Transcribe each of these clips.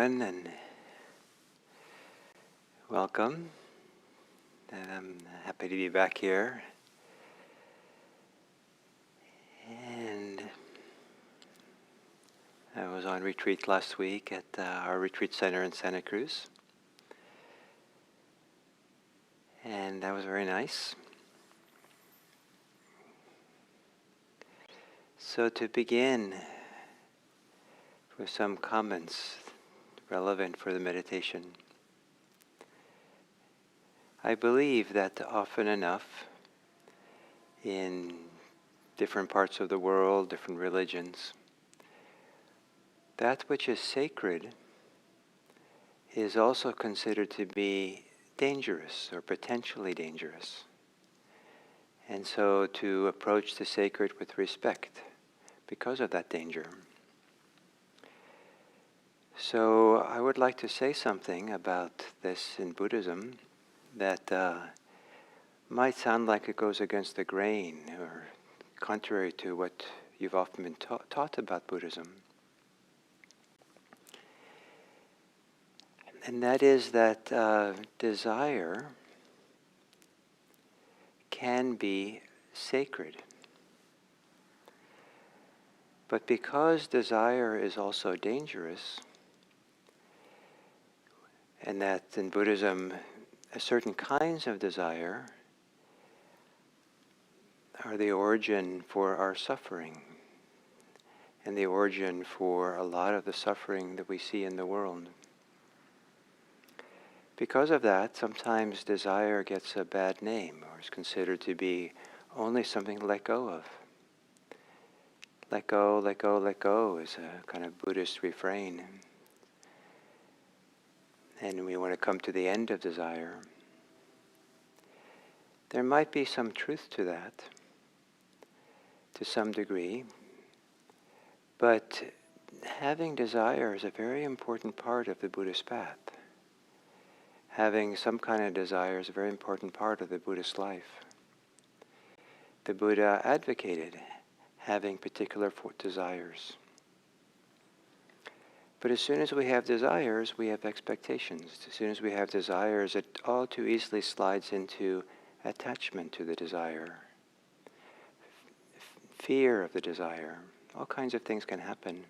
everyone, and welcome. And I'm happy to be back here. And I was on retreat last week at our retreat center in Santa Cruz. And that was very nice. So to begin with some comments relevant for the meditation. I believe that often enough in different parts of the world, different religions, that which is sacred is also considered to be dangerous or potentially dangerous. And so to approach the sacred with respect because of that danger. So I would like to say something about this in Buddhism that might sound like it goes against the grain or contrary to what you've often been taught about Buddhism. And that is that desire can be sacred. But because desire is also dangerous, and that in Buddhism, certain kinds of desire are the origin for our suffering and the origin for a lot of the suffering that we see in the world. Because of that, sometimes desire gets a bad name or is considered to be only something to let go of. Let go, let go, let go is a kind of Buddhist refrain. And we want to come to the end of desire. There might be some truth to that, to some degree, but having desire is a very important part of the Buddhist path. Having some kind of desire is a very important part of the Buddhist life. The Buddha advocated having particular desires. But as soon as we have desires, we have expectations. As soon as we have desires, it all too easily slides into attachment to the desire, fear of the desire. All kinds of things can happen.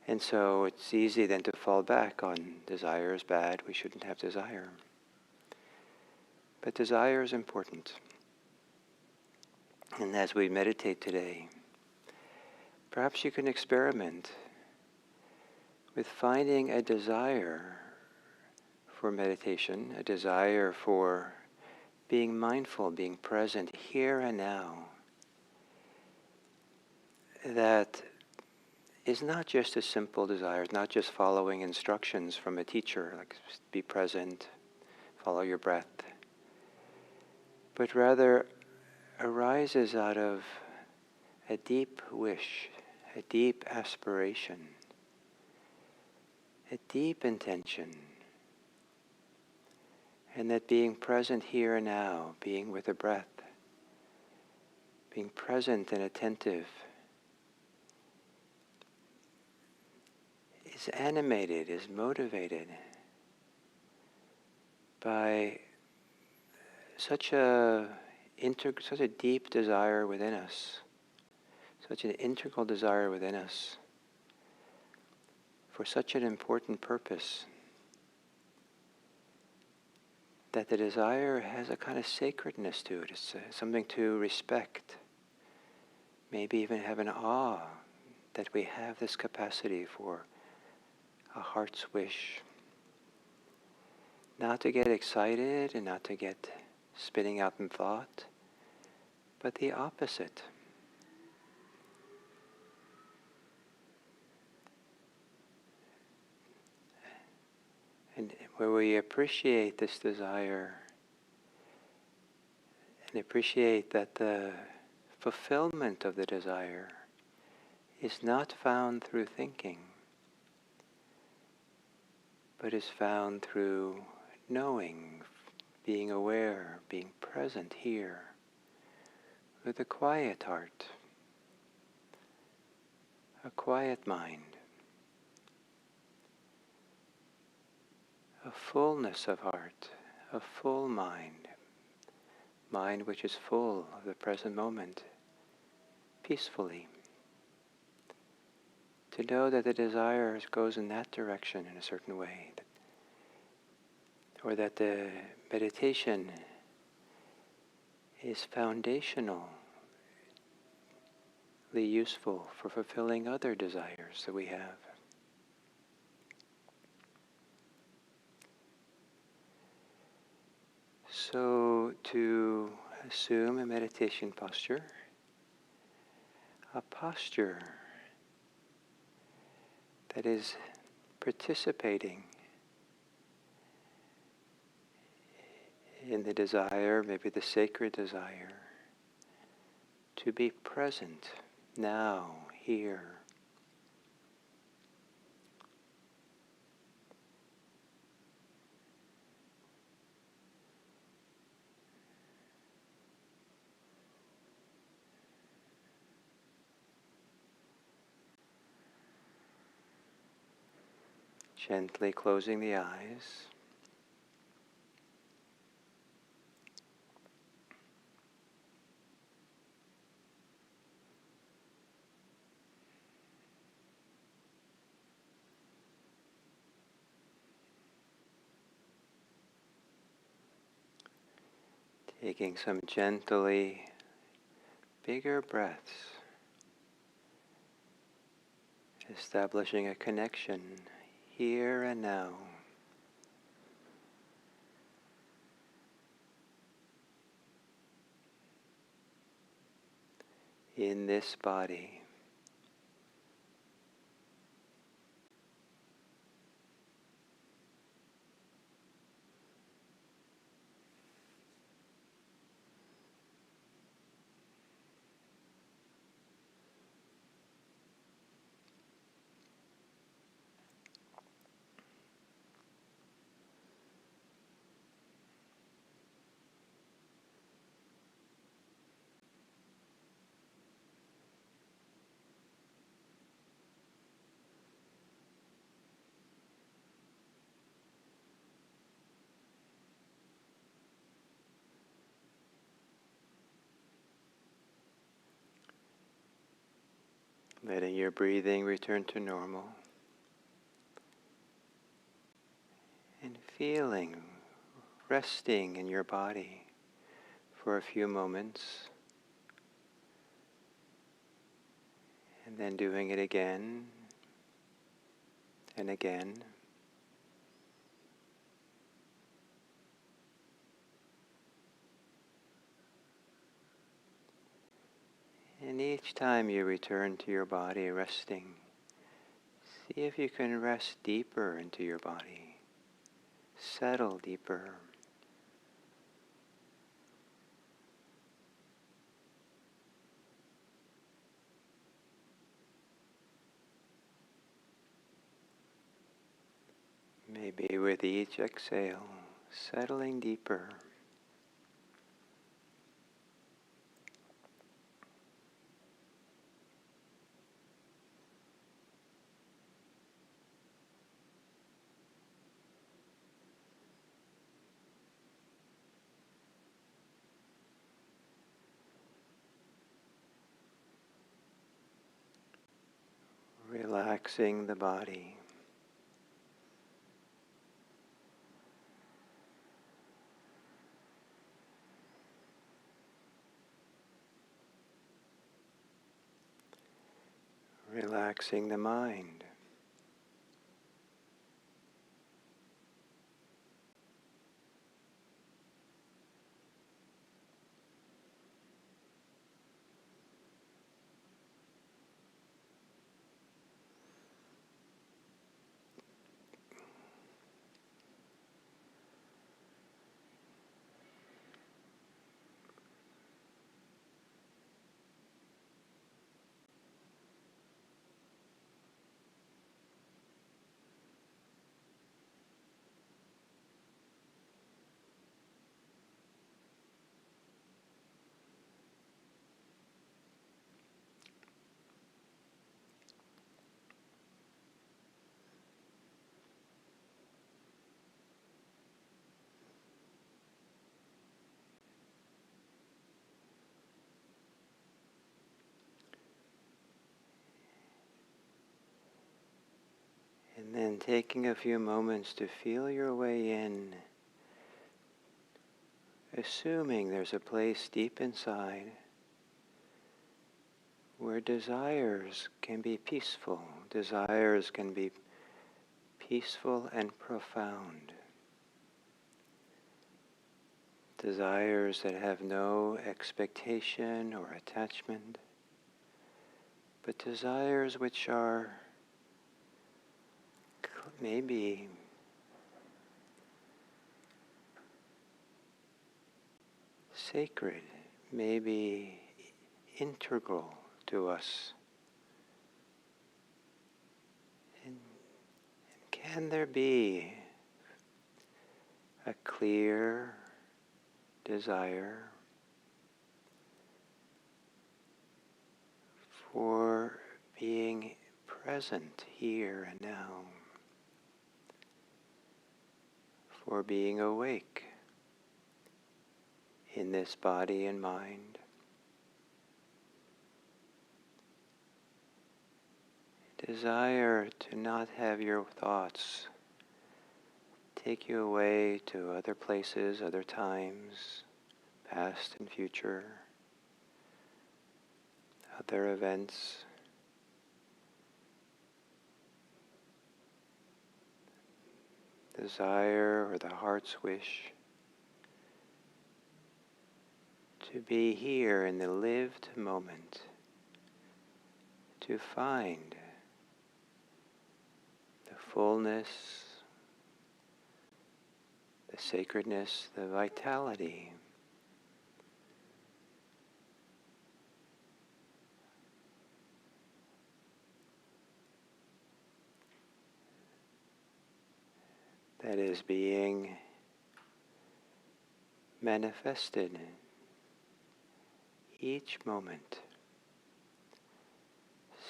And so it's easy then to fall back on desire is bad, we shouldn't have desire. But desire is important. And as we meditate today, perhaps you can experiment with finding a desire for meditation, a desire for being mindful, being present here and now, that is not just a simple desire, it's not just following instructions from a teacher, like be present, follow your breath, but rather arises out of a deep wish, a deep aspiration, a deep intention, and that being present here and now, being with the breath, being present and attentive, is animated, is motivated by such a deep desire within us, such an integral desire within us, for such an important purpose, that the desire has a kind of sacredness to it. It's something to respect, maybe even have an awe that we have this capacity for a heart's wish. Not to get excited and not to get spinning out in thought, but the opposite. And where we appreciate this desire and appreciate that the fulfillment of the desire is not found through thinking, but is found through knowing, being aware, being present here, with a quiet heart, a quiet mind. a fullness of heart, a full mind, mind which is full of the present moment, peacefully. To know that the desire goes in that direction in a certain way, or that the meditation is foundationally useful for fulfilling other desires that we have. So to assume a meditation posture, a posture that is participating in the desire, maybe the sacred desire, to be present now, here. Gently closing the eyes. Taking some gently bigger breaths. Establishing a connection here and now. In this body. Letting your breathing return to normal. And feeling, resting in your body for a few moments. And then doing it again and again. And each time you return to your body resting, see if you can rest deeper into your body, settle deeper. Maybe with each exhale, settling deeper. Relaxing the body. Relaxing the mind. And then taking a few moments to feel your way in, assuming there's a place deep inside where desires can be peaceful. Desires can be peaceful and profound. Desires that have no expectation or attachment, but desires which are maybe sacred, maybe integral to us. And can there be a clear desire for being present here and now, for being awake in this body and mind? Desire to not have your thoughts take you away to other places, other times, past and future, other events. Desire or the heart's wish to be here in the lived moment, to find the fullness, the sacredness, the vitality that is being manifested each moment.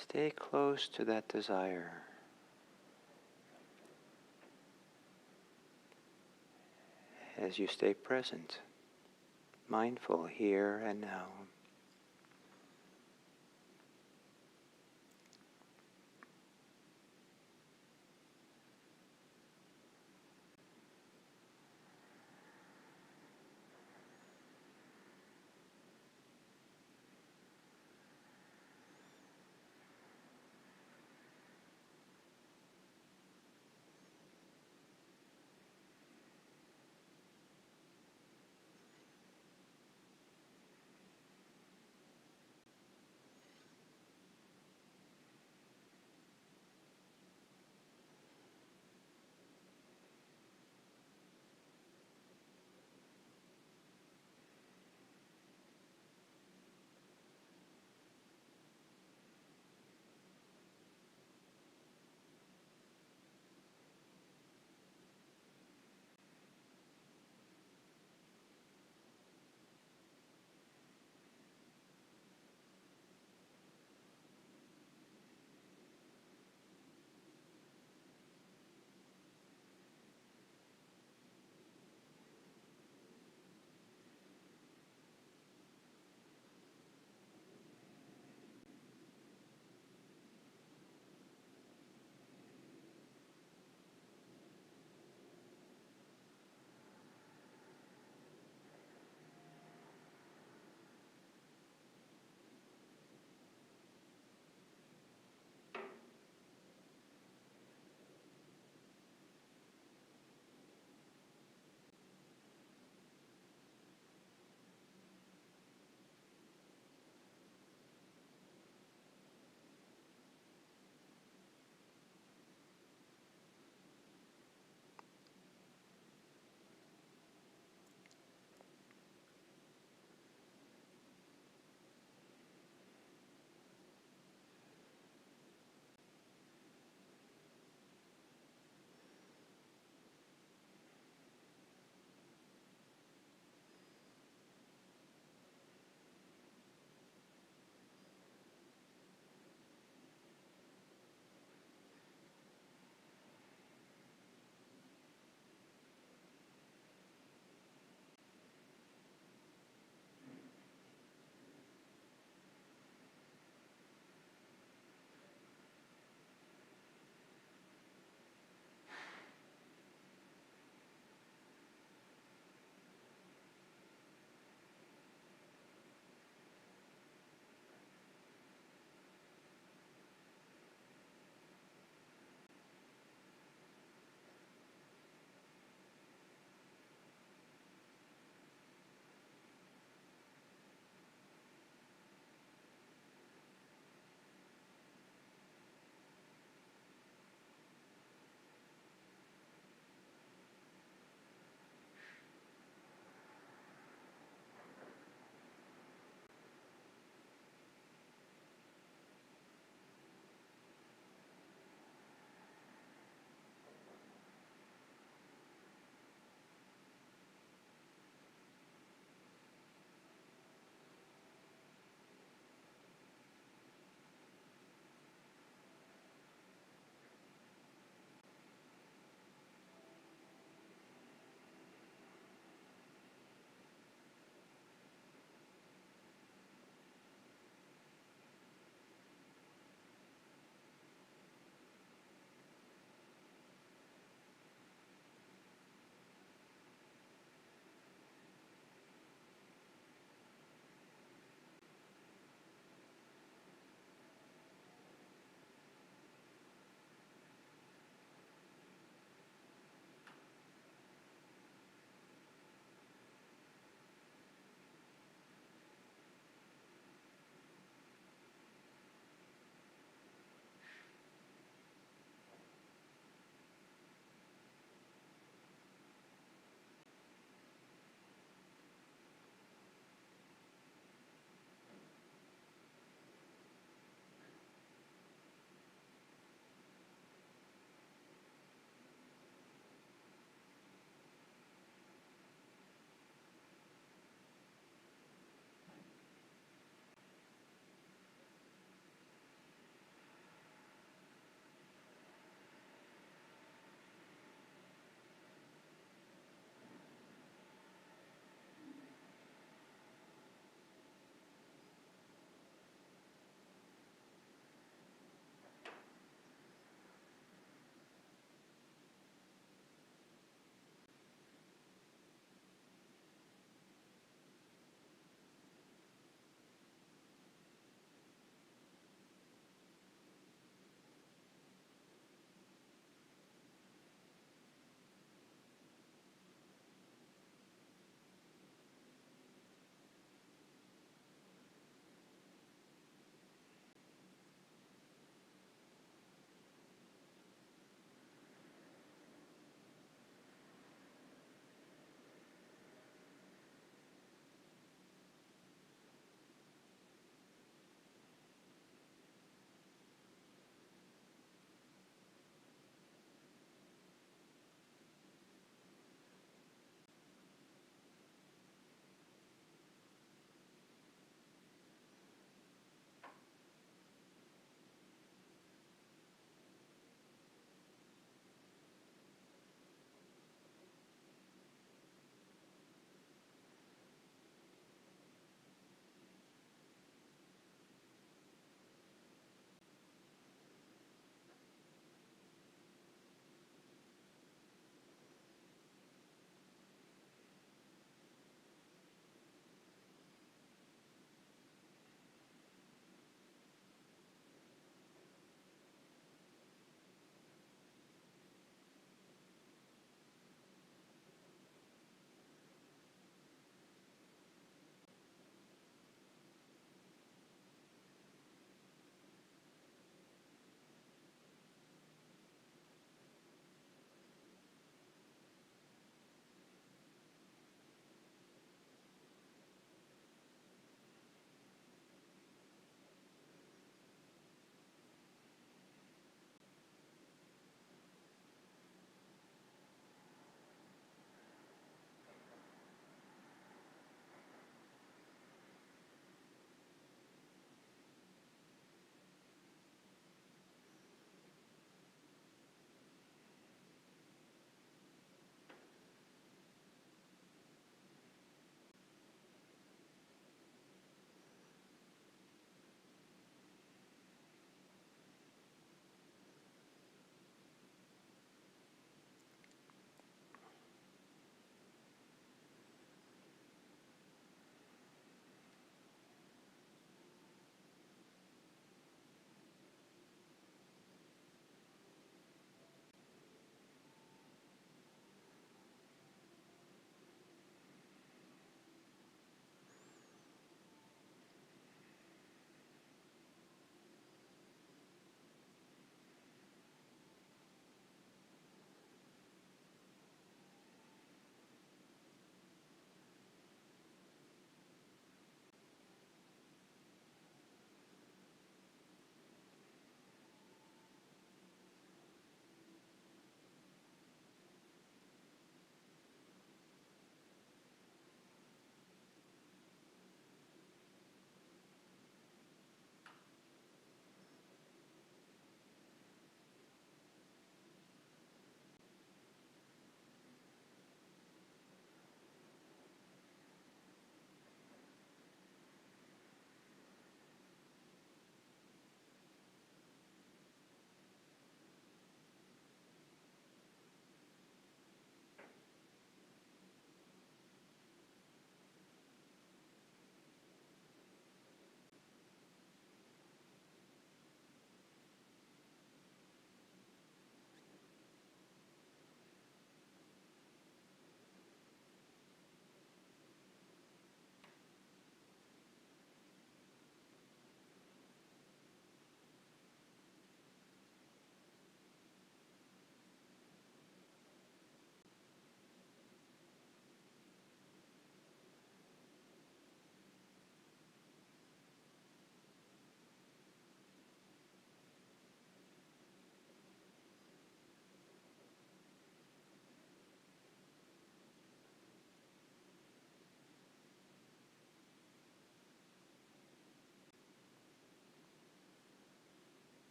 Stay close to that desire. As you stay present, mindful here and now.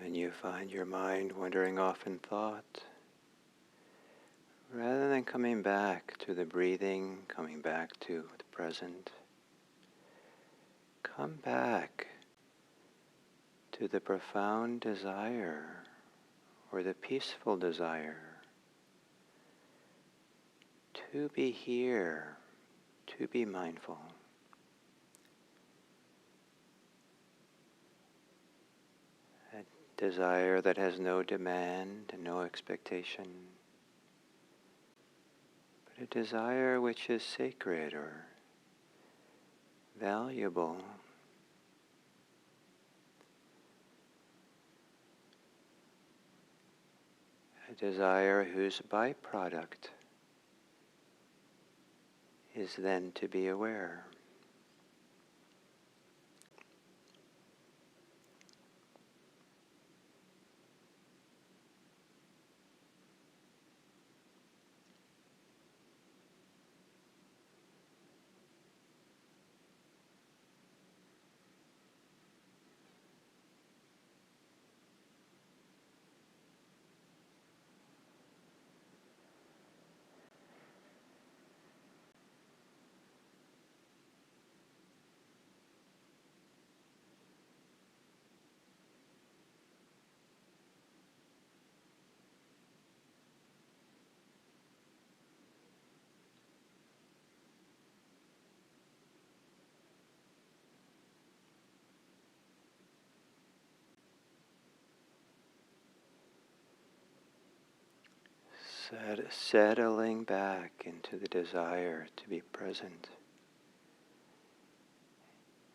and you find your mind wandering off in thought, rather than coming back to the breathing, coming back to the present, come back to the profound desire or the peaceful desire to be here, to be mindful. A desire that has no demand and no expectation, but a desire which is sacred or valuable. A desire whose byproduct is then to be aware. Settling back into the desire to be present,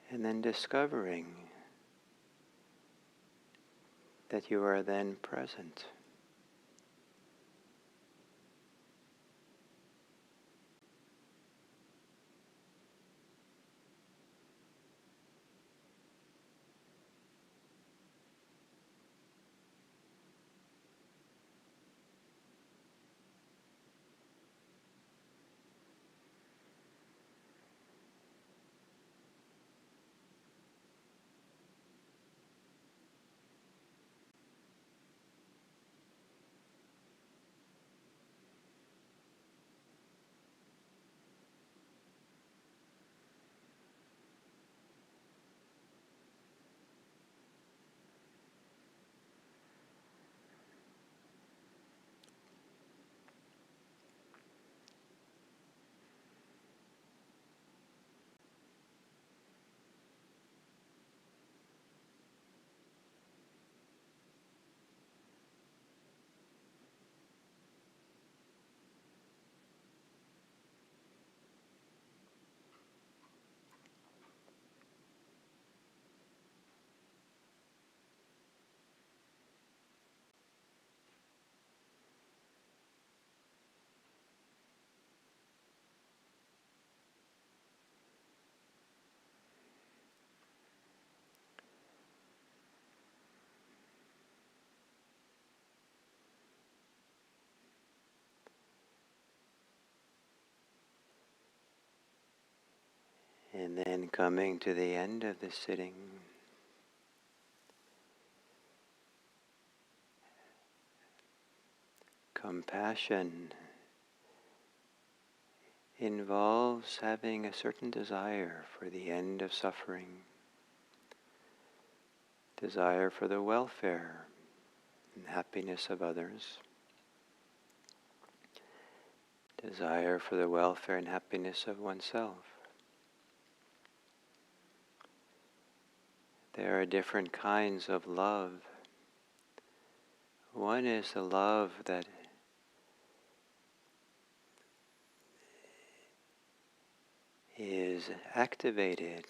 and then discovering that you are then present. And then coming to the end of the sitting, compassion involves having a certain desire for the end of suffering, desire for the welfare and happiness of others, desire for the welfare and happiness of oneself. There are different kinds of love. One is the love that is activated,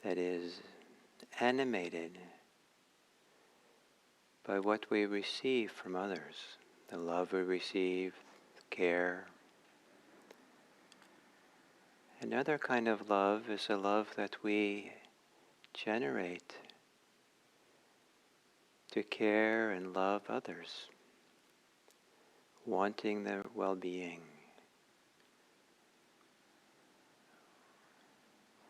that is animated by what we receive from others, the love we receive, care. Another kind of love is a love that we generate to care and love others, wanting their well-being,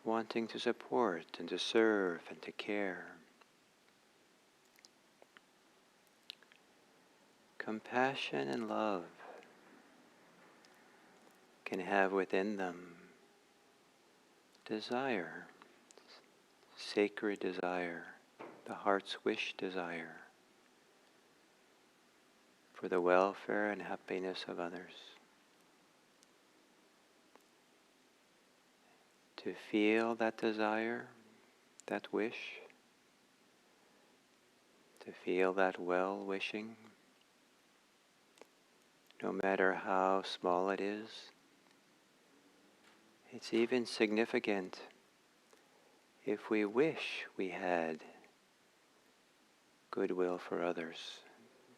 wanting to support and to serve and to care. compassion and love can have within them desire, sacred desire, the heart's wish desire for the welfare and happiness of others. To feel that desire, that wish, to feel that well-wishing, no matter how small it is. It's even significant if we wish we had goodwill for others.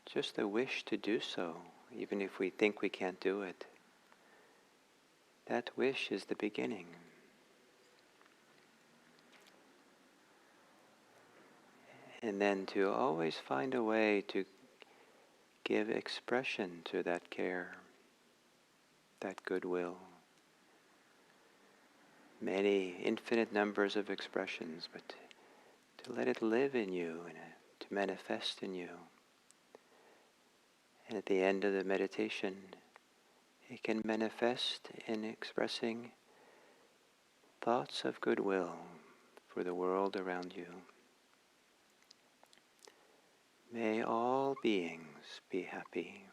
Just the wish to do so, even if we think we can't do it. That wish is the beginning. And then to always find a way to give expression to that care, that goodwill. Many infinite numbers of expressions, but to let it live in you and to manifest in you. And at the end of the meditation, it can manifest in expressing thoughts of goodwill for the world around you. May all beings be happy.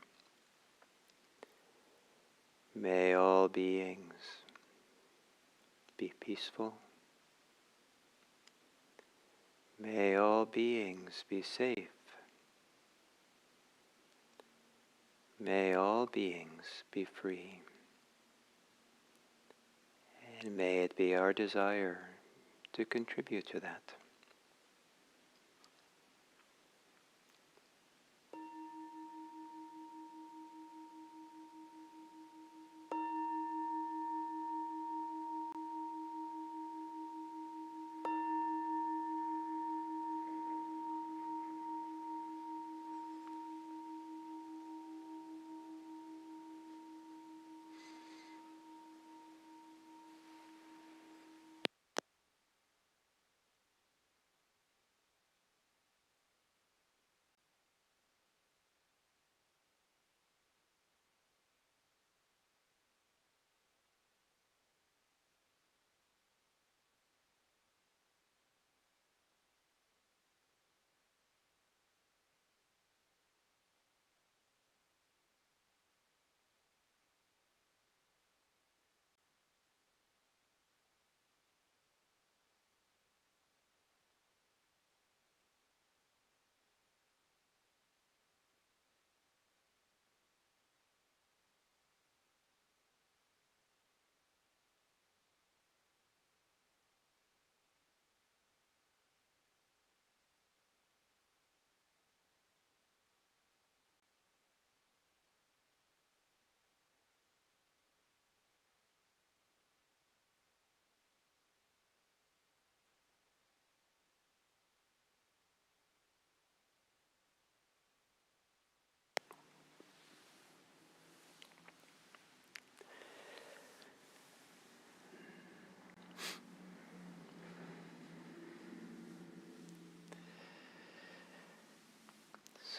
May all beings be peaceful. May all beings be safe. May all beings be free. And may it be our desire to contribute to that.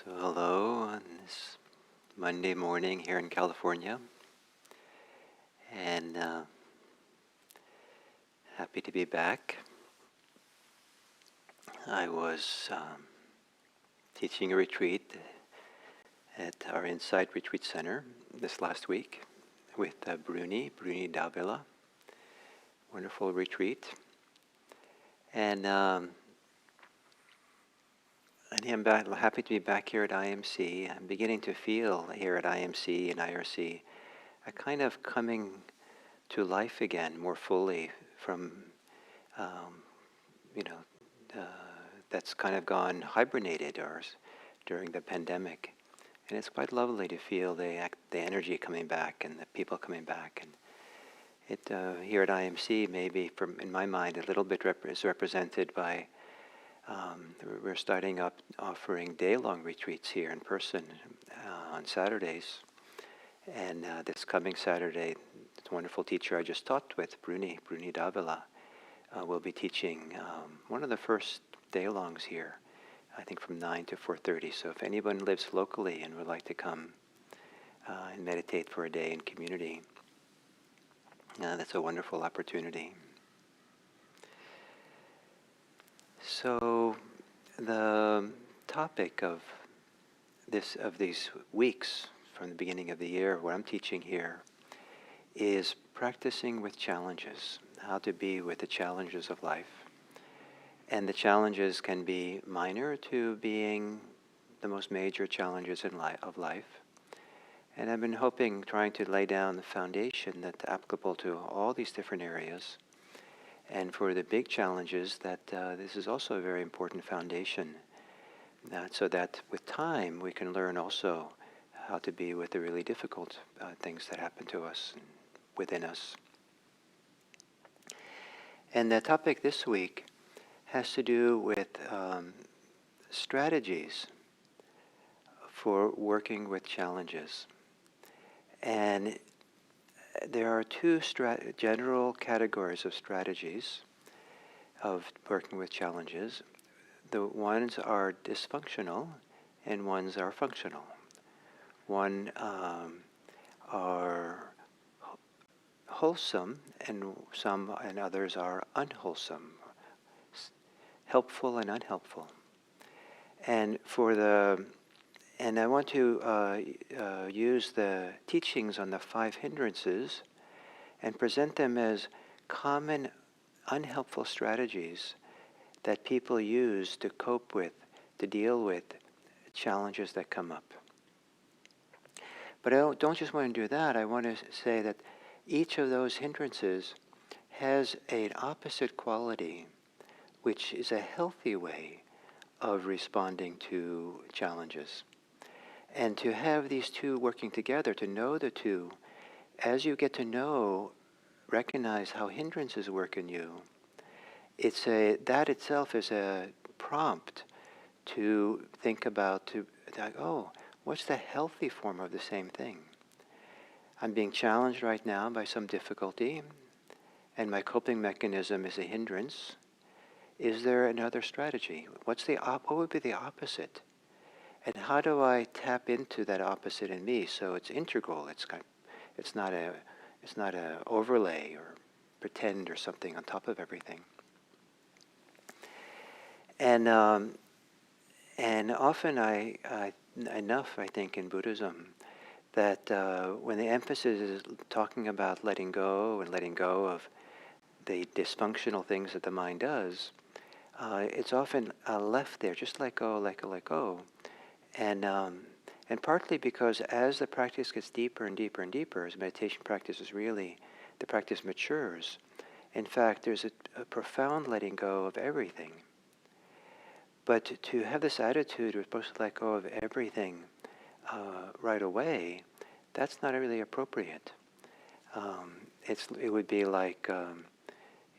So hello on this Monday morning here in California, and happy to be back. I was teaching a retreat at our Insight Retreat Center this last week with Bruni Davila. Wonderful retreat. And I'm happy to be back here at IMC. I'm beginning to feel here at IMC and IRC a kind of coming to life again more fully from, that's kind of gone hibernated during the pandemic. And it's quite lovely to feel the energy coming back and the people coming back. And it here at IMC, maybe in my mind, a little bit is represented by we're starting up offering day-long retreats here in person on Saturdays. And this coming Saturday, this wonderful teacher I just taught with, Bruni Davila, will be teaching one of the first day-longs here I think from 9 to 4:30. So if anyone lives locally and would like to come and meditate for a day in community, that's a wonderful opportunity. So the topic of these weeks from the beginning of the year, what I'm teaching here, is practicing with challenges, how to be with the challenges of life. And the challenges can be minor to being the most major challenges of life. And I've been trying to lay down the foundation that's applicable to all these different areas. And for the big challenges, that this is also a very important foundation, so that with time we can learn also how to be with the really difficult things that happen to us and within us. And the topic this week has to do with strategies for working with challenges. And there are two general categories of strategies of working with challenges. The ones are dysfunctional and ones are functional. One are wholesome and others are unwholesome, helpful and unhelpful. And I want to use the teachings on the 5 hindrances and present them as common unhelpful strategies that people use to cope with, to deal with challenges that come up. But I don't just want to do that. I want to say that each of those hindrances has an opposite quality, which is a healthy way of responding to challenges. And to have these two working together, to know the two, as you get to recognize how hindrances work in you, that itself is a prompt to think about, what's the healthy form of the same thing? I'm being challenged right now by some difficulty, and my coping mechanism is a hindrance. Is there another strategy? What would be the opposite? And how do I tap into that opposite in me so it's integral? It's not a overlay or pretend or something on top of everything. And often I think in Buddhism that when the emphasis is talking about letting go of the dysfunctional things that the mind does, it's often left there, just let go. And partly because as the practice gets deeper and deeper and deeper, as meditation practice the practice matures, in fact, there's a profound letting go of everything. But to have this attitude, we're supposed to let go of everything right away, that's not really appropriate. It would be like,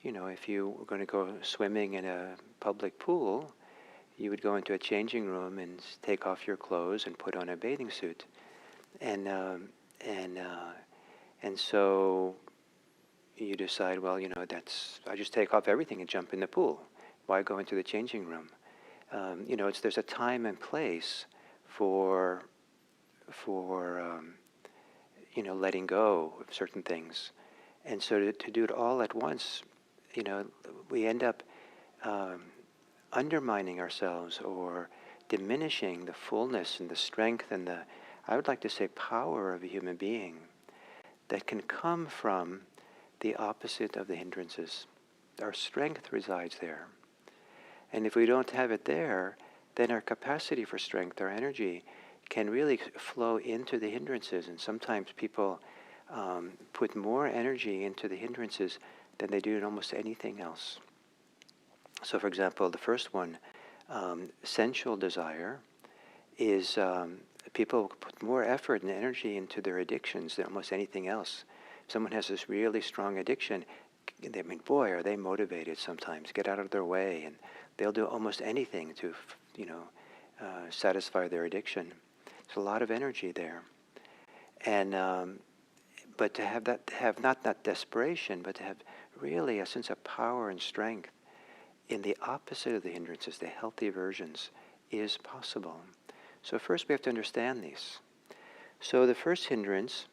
if you were going to go swimming in a public pool, you would go into a changing room and take off your clothes and put on a bathing suit, and so you decide, I just take off everything and jump in the pool. Why go into the changing room? There's a time and place for letting go of certain things, and so to do it all at once, we end up undermining ourselves or diminishing the fullness and the strength and I would like to say, power of a human being that can come from the opposite of the hindrances. Our strength resides there. And if we don't have it there, then our capacity for strength, our energy, can really flow into the hindrances. And sometimes people put more energy into the hindrances than they do in almost anything else. So for example, the first one, sensual desire, is people put more effort and energy into their addictions than almost anything else. If someone has this really strong addiction, boy, are they motivated sometimes, get out of their way, and they'll do almost anything to, satisfy their addiction. There's a lot of energy there. And but to have not that desperation, but to have really a sense of power and strength in the opposite of the hindrances, the healthy versions, is possible. So first we have to understand these. So the first hindrance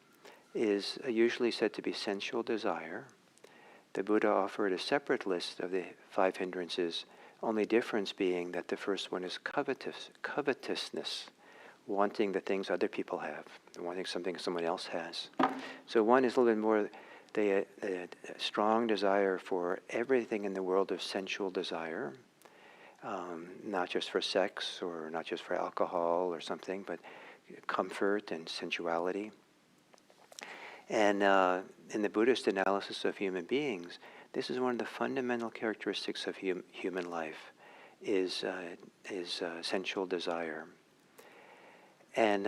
is usually said to be sensual desire. The Buddha offered a separate list of the 5 hindrances, only difference being that the first one is covetousness, wanting the things other people have, wanting something someone else has. So one is a little bit more the strong desire for everything in the world of sensual desire, not just for sex or not just for alcohol or something, but comfort and sensuality. And in the Buddhist analysis of human beings, this is one of the fundamental characteristics of human life, is sensual desire. And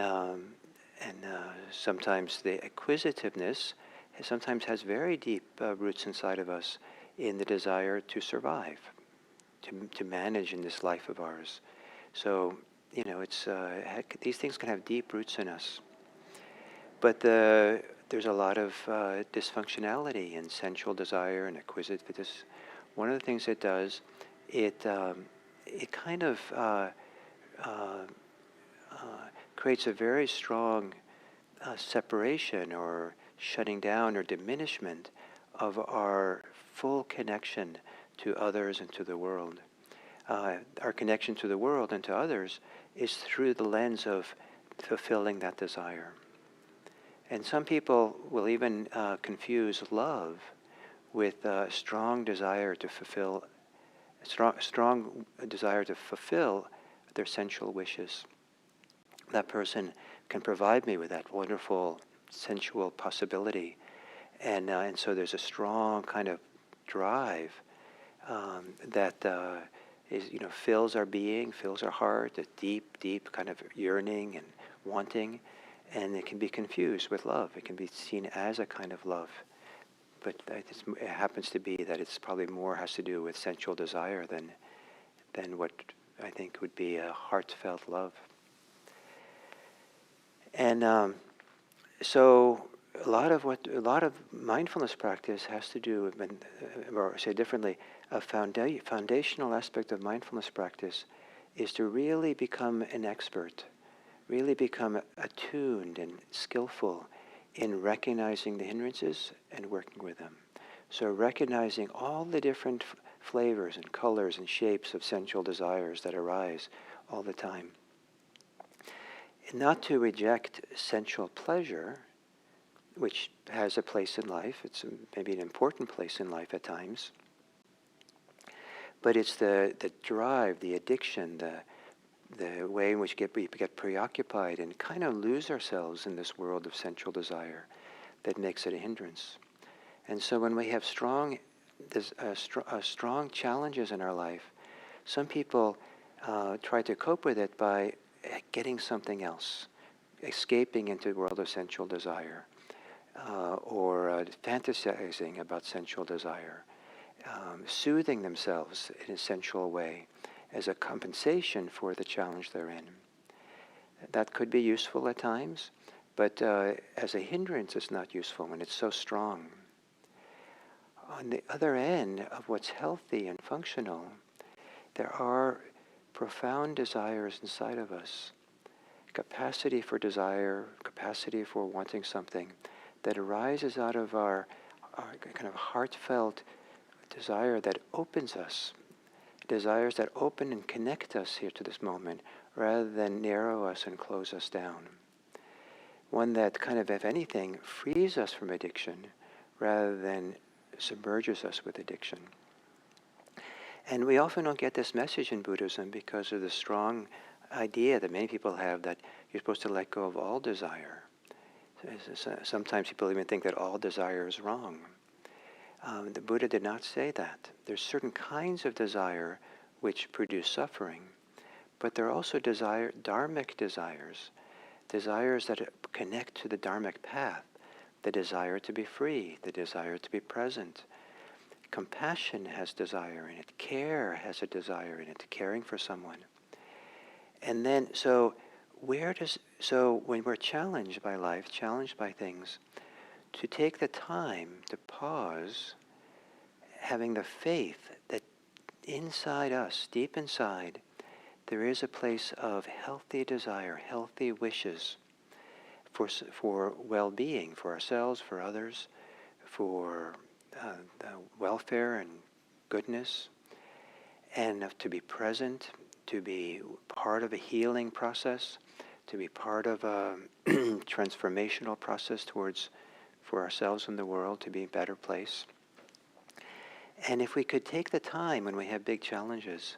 sometimes the acquisitiveness sometimes has very deep roots inside of us in the desire to survive, to manage in this life of ours. So, it's these things can have deep roots in us. But there's a lot of dysfunctionality in sensual desire and acquisitiveness. One of the things it does, it kind of creates a very strong separation or shutting down or diminishment of our full connection to others and to the world. Our connection to the world and to others is through the lens of fulfilling that desire. And some people will even confuse love with a strong desire to fulfill their sensual wishes. That person can provide me with that wonderful sensual possibility, and so there's a strong kind of drive that fills our being, fills our heart, a deep kind of yearning and wanting. And it can be confused with love. It can be seen as a kind of love. But it happens to be that it's probably more has to do with sensual desire than what I think would be a heartfelt love. And so a lot of mindfulness practice has to do with, or say differently, a foundational aspect of mindfulness practice is to really become an expert, really become attuned and skillful in recognizing the hindrances and working with them. So recognizing all the different flavors and colors and shapes of sensual desires that arise all the time. And not to reject sensual pleasure, which has a place in life. It's maybe an important place in life at times. But it's the drive, the addiction, the way in which we get preoccupied and kind of lose ourselves in this world of sensual desire that makes it a hindrance. And so when we have strong challenges in our life, some people try to cope with it by getting something else, escaping into the world of sensual desire, or fantasizing about sensual desire, soothing themselves in a sensual way as a compensation for the challenge they're in. That could be useful at times, but as a hindrance it's not useful when it's so strong. On the other end of what's healthy and functional, there are profound desires inside of us, capacity for desire, capacity for wanting something that arises out of our kind of heartfelt desire that opens us, desires that open and connect us here to this moment rather than narrow us and close us down. One that kind of, if anything, frees us from addiction rather than submerges us with addiction. And we often don't get this message in Buddhism because of the strong idea that many people have that you're supposed to let go of all desire. Sometimes people even think that all desire is wrong. The Buddha did not say that. There's certain kinds of desire which produce suffering, but there are also dharmic desires that connect to the dharmic path, the desire to be free, the desire to be present. Compassion has desire in it. Care has a desire in it, caring for someone. And then, so when we're challenged by life, challenged by things, to take the time to pause, having the faith that inside us, deep inside, there is a place of healthy desire, healthy wishes for well-being, for ourselves, for others, for the welfare and goodness, and to be present, to be part of a healing process, to be part of a transformational process for ourselves and the world to be a better place. And if we could take the time when we have big challenges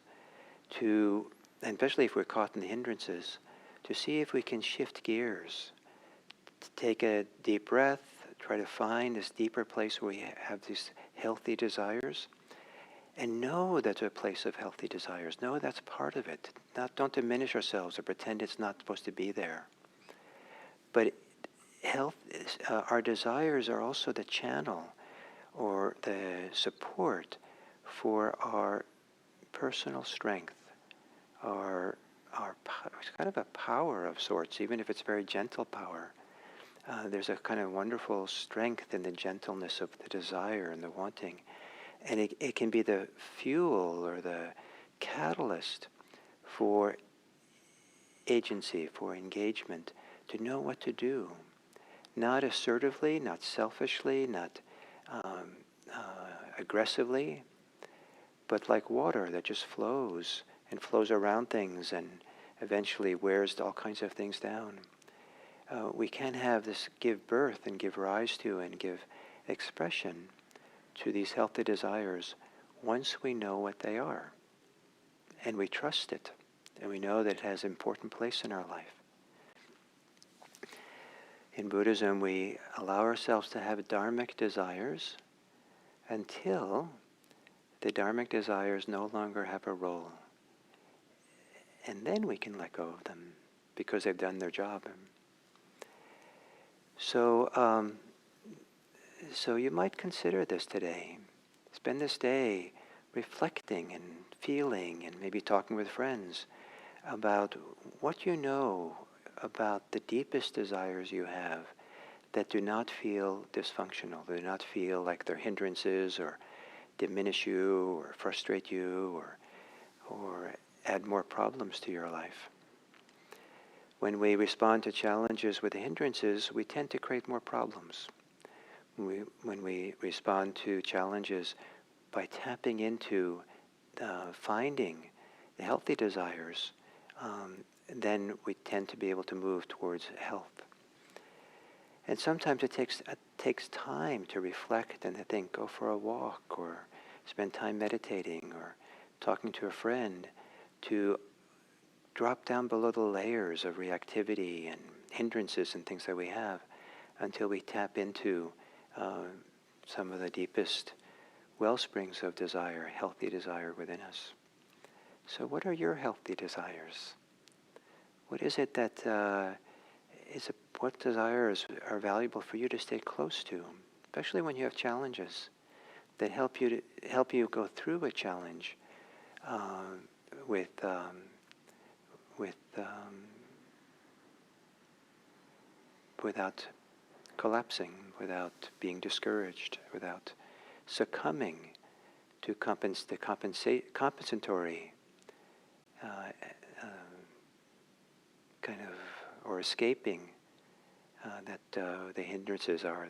to, and especially if we're caught in the hindrances, to see if we can shift gears, to take a deep breath, try to find this deeper place where we have these healthy desires, and know that's a place of healthy desires. Know that's part of it. Don't diminish ourselves or pretend it's not supposed to be there. But our desires are also the channel or the support for our personal strength, it's kind of a power of sorts, even if it's very gentle power. There's a kind of wonderful strength in the gentleness of the desire and the wanting. And it can be the fuel or the catalyst for agency, for engagement, to know what to do. Not assertively, not selfishly, not aggressively, but like water that just flows and flows around things and eventually wears all kinds of things down. We can have this give birth and give rise to and give expression to these healthy desires once we know what they are. And we trust it. And we know that it has an important place in our life. In Buddhism, we allow ourselves to have dharmic desires until the dharmic desires no longer have a role. And then we can let go of them because they've done their job. So you might consider this today. Spend this day reflecting and feeling and maybe talking with friends about what you know about the deepest desires you have that do not feel dysfunctional, do not feel like they're hindrances or diminish you or frustrate you or add more problems to your life. When we respond to challenges with hindrances, we tend to create more problems. When we respond to challenges by tapping into finding the healthy desires, then we tend to be able to move towards health. And sometimes it takes time to reflect and to think, go for a walk or spend time meditating or talking to a friend to drop down below the layers of reactivity and hindrances and things that we have until we tap into some of the deepest well springs of desire, healthy desire within us. So what are your healthy desires? What is it that what desires are valuable for you to stay close to, especially when you have challenges that help you go through a challenge without collapsing, without being discouraged, without succumbing to the compensatory kind of, or escaping that the hindrances are.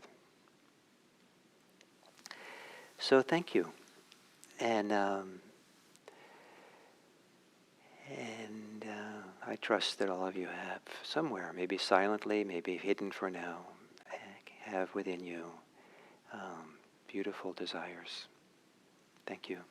So thank you, and I trust that all of you have somewhere, maybe silently, maybe hidden for now, have within you beautiful desires. Thank you.